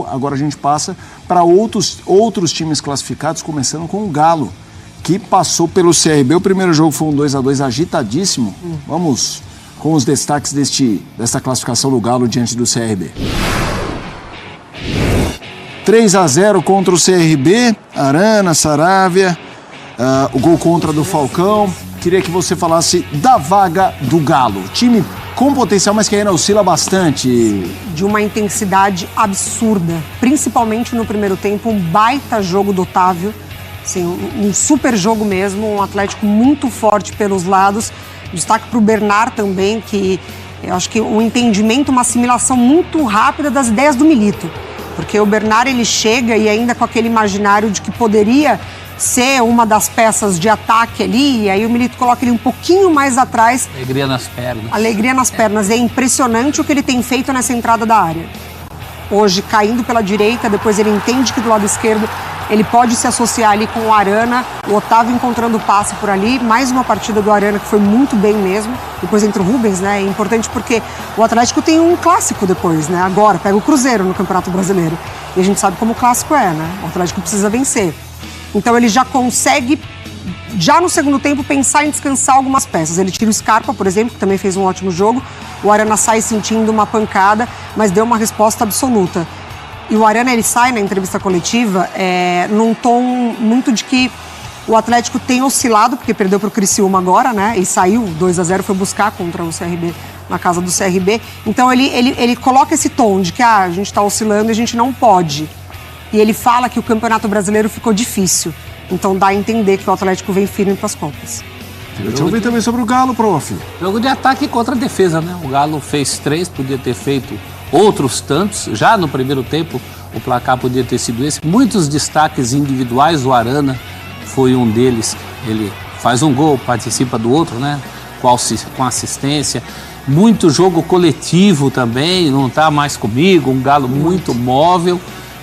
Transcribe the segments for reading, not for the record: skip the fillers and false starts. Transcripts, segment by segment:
Agora a gente passa para outros times classificados, começando com o Galo, que passou pelo CRB. O primeiro jogo foi um 2-2 agitadíssimo. Vamos com os destaques desta classificação do Galo diante do CRB. 3-0 contra o CRB, Arana, Saravia, o gol contra do Falcão. Queria que você falasse da vaga do Galo. Time com potencial, mas que ainda oscila bastante. De uma intensidade absurda, principalmente no primeiro tempo, um baita jogo do Otávio, assim, um super jogo mesmo, um Atlético muito forte pelos lados. Destaque para o Bernard também, que eu acho que um entendimento, uma assimilação muito rápida das ideias do Milito. Porque o Bernard, ele chega e ainda com aquele imaginário de que poderia ser uma das peças de ataque ali, e aí o Milito coloca ele um pouquinho mais atrás. Alegria nas pernas. Alegria nas pernas. É impressionante o que ele tem feito nessa entrada da área. Hoje, caindo pela direita, depois ele entende que do lado esquerdo ele pode se associar ali com o Arana, o Otávio encontrando passe por ali, mais uma partida do Arana que foi muito bem mesmo, depois entra o Rubens, né, é importante porque o Atlético tem um clássico depois, né, agora, pega o Cruzeiro no Campeonato Brasileiro, e a gente sabe como o clássico é, né, o Atlético precisa vencer. Então ele já consegue, já no segundo tempo, pensar em descansar algumas peças. Ele tira o Scarpa, por exemplo, que também fez um ótimo jogo. O Arana sai sentindo uma pancada, mas deu uma resposta absoluta. E o Arana, ele sai na entrevista coletiva num tom muito de que o Atlético tem oscilado, porque perdeu para o Criciúma agora, né? E saiu 2-0, foi buscar contra o CRB, na casa do CRB. Então ele coloca esse tom de que a gente está oscilando e a gente não pode. E ele fala que o Campeonato Brasileiro ficou difícil. Então dá a entender que o Atlético vem firme para as Copas. Eu te ouvi também sobre o Galo, prof. Jogo de ataque contra a defesa, né? O Galo fez 3, podia ter feito outros tantos. Já no primeiro tempo, o placar podia ter sido esse. Muitos destaques individuais, o Arana foi um deles. Ele faz um gol, participa do outro, né? Com assistência. Muito jogo coletivo também, não está mais comigo. Um Galo muito móvel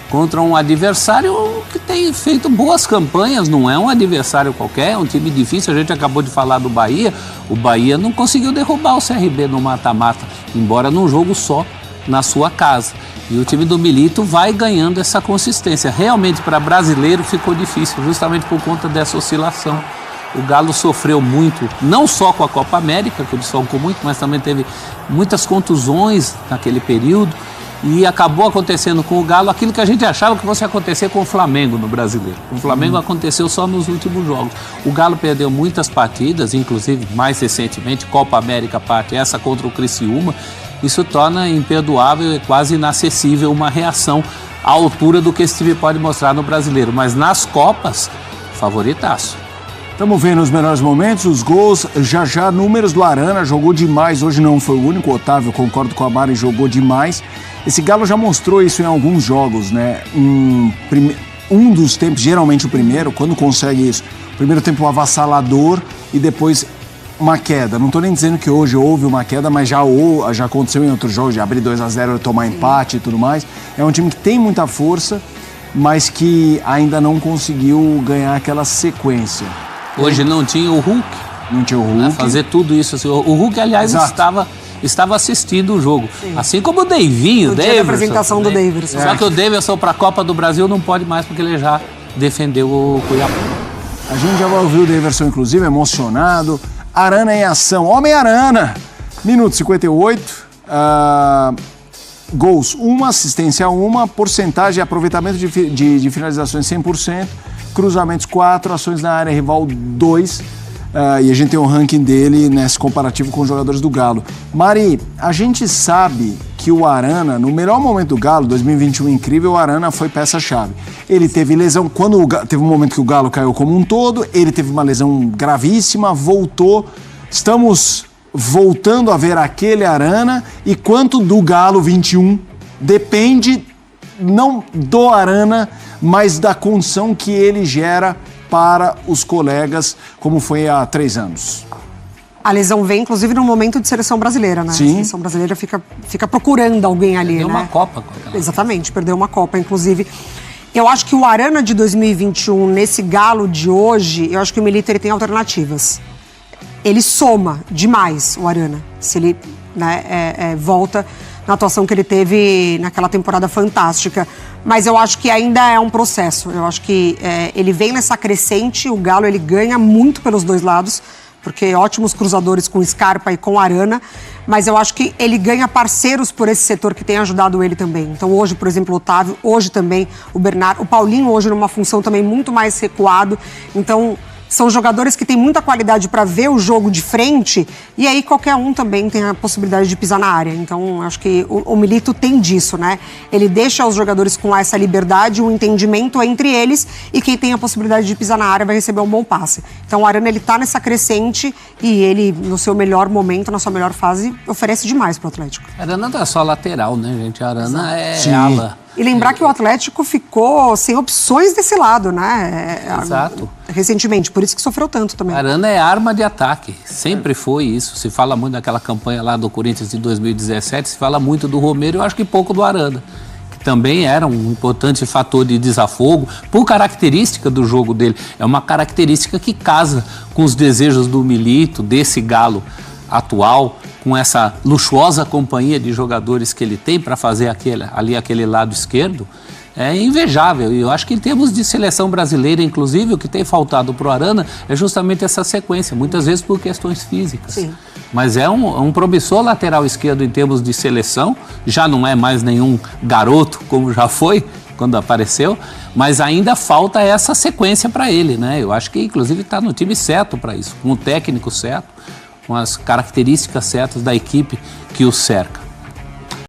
contra um adversário que tem feito boas campanhas, não é um adversário qualquer, é um time difícil. A gente acabou de falar do Bahia, o Bahia não conseguiu derrubar o CRB no mata-mata, embora num jogo só na sua casa. E o time do Milito vai ganhando essa consistência. Realmente para brasileiro ficou difícil, justamente por conta dessa oscilação. O Galo sofreu muito, não só com a Copa América, que desfalcou muito, mas também teve muitas contusões naquele período. E acabou acontecendo com o Galo aquilo que a gente achava que fosse acontecer com o Flamengo no Brasileiro. O Flamengo aconteceu só nos últimos jogos. O Galo perdeu muitas partidas, inclusive mais recentemente, Copa América parte essa contra o Criciúma. Isso torna imperdoável e quase inacessível uma reação à altura do que esse time pode mostrar no Brasileiro. Mas nas Copas, favoritaço. Estamos vendo os melhores momentos, os gols, já números do Arana, jogou demais, hoje não foi o único, o Otávio, concordo com a Mari, jogou demais. Esse Galo já mostrou isso em alguns jogos, né? Um dos tempos, geralmente o primeiro, quando consegue isso, primeiro tempo um avassalador e depois uma queda. Não estou nem dizendo que hoje houve uma queda, mas já aconteceu em outros jogos, de abrir 2-0, tomar empate e tudo mais. É um time que tem muita força, mas que ainda não conseguiu ganhar aquela sequência. Hoje não tinha o Hulk. Não tinha o Hulk. Né? Fazer tudo isso. Assim. O Hulk, aliás, estava assistindo o jogo. Sim. Assim como o Davinho, o Daverson. A apresentação do Daverson. Só que o Daverson para a Copa do Brasil não pode mais, porque ele já defendeu o Cuiabá. A gente já vai ouvir o Daverson, inclusive, emocionado. Arana em ação. Homem-Arana. Minuto 58. Gols 1, assistência 1, porcentagem de aproveitamento de finalizações 100%. Cruzamentos 4, ações na área rival 2, e a gente tem um ranking dele nesse comparativo com os jogadores do Galo. Mari, a gente sabe que o Arana, no melhor momento do Galo, 2021 incrível, o Arana foi peça-chave. Ele teve lesão, teve um momento que o Galo caiu como um todo, ele teve uma lesão gravíssima, voltou, estamos voltando a ver aquele Arana, e quanto do Galo 21 depende não do Arana, mas da condição que ele gera para os colegas, como foi há 3 anos. A lesão vem, inclusive, no momento de seleção brasileira, né? Sim. A seleção brasileira fica procurando alguém ali, perdeu, né? Uma Copa. Exatamente, perdeu uma Copa, inclusive. Eu acho que o Arana de 2021, nesse Galo de hoje, eu acho que o Milito ele tem alternativas. Ele soma demais o Arana, se ele volta na atuação que ele teve naquela temporada fantástica. Mas eu acho que ainda é um processo. Eu acho que ele vem nessa crescente, o Galo ele ganha muito pelos dois lados, porque ótimos cruzadores com Scarpa e com Arana, mas eu acho que ele ganha parceiros por esse setor que tem ajudado ele também. Então hoje, por exemplo, o Otávio, hoje também o Bernardo, o Paulinho hoje numa função também muito mais recuado. Então são jogadores que têm muita qualidade para ver o jogo de frente e aí qualquer um também tem a possibilidade de pisar na área. Então acho que o Milito tem disso, né? Ele deixa os jogadores com essa liberdade, um entendimento entre eles e quem tem a possibilidade de pisar na área vai receber um bom passe. Então o Arana ele tá nessa crescente e ele no seu melhor momento, na sua melhor fase, oferece demais pro Atlético. Arana não é só lateral, né, gente? A Arana é ala. E lembrar que o Atlético ficou sem opções desse lado, né? Exato. Recentemente, por isso que sofreu tanto também. Arana é arma de ataque, sempre foi isso. Se fala muito daquela campanha lá do Corinthians de 2017, se fala muito do Romero, eu acho que pouco do Arana, que também era um importante fator de desafogo, por característica do jogo dele. É uma característica que casa com os desejos do Milito, desse Galo atual, com essa luxuosa companhia de jogadores que ele tem para fazer aquele lado esquerdo, é invejável. E eu acho que em termos de seleção brasileira, inclusive, o que tem faltado para o Arana é justamente essa sequência, muitas vezes por questões físicas. Sim. Mas é um promissor lateral esquerdo em termos de seleção, já não é mais nenhum garoto como já foi quando apareceu, mas ainda falta essa sequência para ele, né? Eu acho que inclusive está no time certo para isso, com o técnico certo, com as características certas da equipe que o cerca.